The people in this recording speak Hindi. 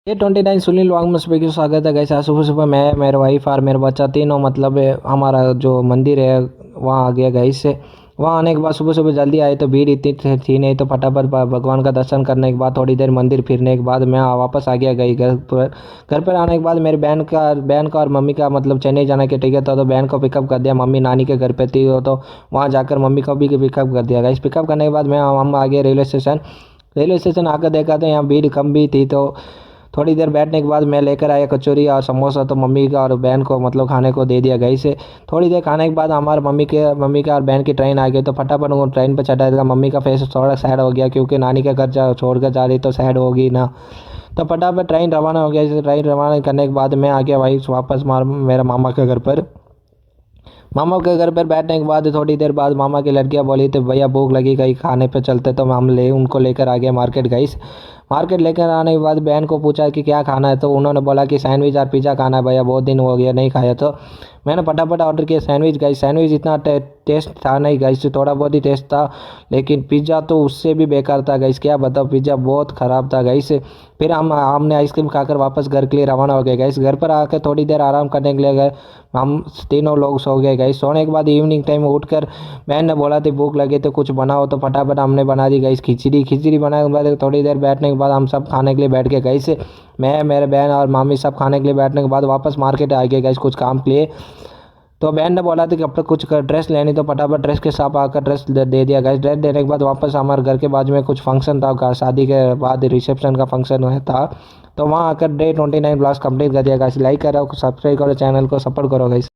ये 29 सुनील वांगमस पे की स्वागत है गाइस। आज सुबह सुबह मैं मेरे वाइफ और मेरा बच्चा तीनों मतलब हमारा जो मंदिर है वहाँ आ गया गाइस से। वहाँ आने के बाद सुबह सुबह जल्दी आए तो भीड़ इतनी थी नहीं, तो फटाफट भगवान का दर्शन करने के बाद थोड़ी देर मंदिर फिरने के बाद मैं वापस आ गया गई घर पर आने के बाद मेरी बहन का और मम्मी का मतलब चेन्नई जाने के टिकट था, तो बहन को पिकअप कर दिया। मम्मी नानी के घर पे थी तो वहाँ जाकर मम्मी को भी पिकअप कर दिया गाइस। पिकअप करने के बाद हम आ गए रेलवे स्टेशन आकर देखा तो यहाँ भीड़ कम भी थी। तो थोड़ी देर बैठने के बाद मैं लेकर आया कचौरी और समोसा, तो मम्मी का और बहन को मतलब खाने को दे दिया गई से। थोड़ी देर खाने के बाद हमारे मम्मी का और बहन की ट्रेन आ गई, तो फटाफट वो ट्रेन पर चढ़ा था। मम्मी का फेस थोड़ा सैड हो गया क्योंकि नानी के घर छोड़ कर जा रही तो सैड होगी ना। तो फटाफट ट्रेन रवाना हो गया। ट्रेन रवाना करने के बाद मैं आ गया भाई वापस मेरा मामा के घर पर। मामा के घर पर बैठने के बाद थोड़ी देर बाद मामा की लड़कियां बोली तो भैया भूख लगी, कहीं खाने पे चलते, तो हम उनको लेकर आ गए मार्केट गई। मार्केट लेकर आने के बाद बहन को पूछा कि क्या खाना है, तो उन्होंने बोला कि सैंडविच और पिज़्ज़ा खाना है भैया, बहुत दिन हो गया नहीं खाया। तो मैंने फटाफट ऑर्डर किया सैंडविच गई। सैंडविच इतना टेस्ट था नहीं गई, थोड़ा बहुत ही टेस्ट था, लेकिन पिज़्ज़ा तो उससे भी बेकार था गई। क्या बताओ, पिज़्ज़ा बहुत ख़राब था गई। फिर हमने आइसक्रीम खाकर वापस घर के लिए रवाना हो गए गए। घर पर आकर थोड़ी देर आराम करने के लिए गए। हम तीनों लोग सो गए गए। सोने के बाद इवनिंग टाइम उठकर बहन ने बोला थी भूख लगी तो कुछ बनाओ, तो फटाफट हमने बना दी गई खिचड़ी बनाने के बाद थोड़ी देर बैठने के बाद हम सब खाने के लिए बैठ गए गई से। मैं मेरे बहन और मामी सब खाने के लिए बैठने के बाद वापस मार्केट आ गए गए कुछ काम के लिए। तो बहन ने बोला था कि अब तक कुछ ड्रेस लेनी, तो फटाफट ड्रेस के साथ आकर ड्रेस दे दिया गया। ड्रेस देने के बाद वापस हमारे घर के बाजू में कुछ फंक्शन था, शादी के बाद रिसेप्शन का फंक्शन था, तो वहाँ आकर डे 29 ब्लॉग्स कंप्लीट कर दिया। लाइक करो, सब्सक्राइब करो, चैनल को सपोर्ट करो गाइस।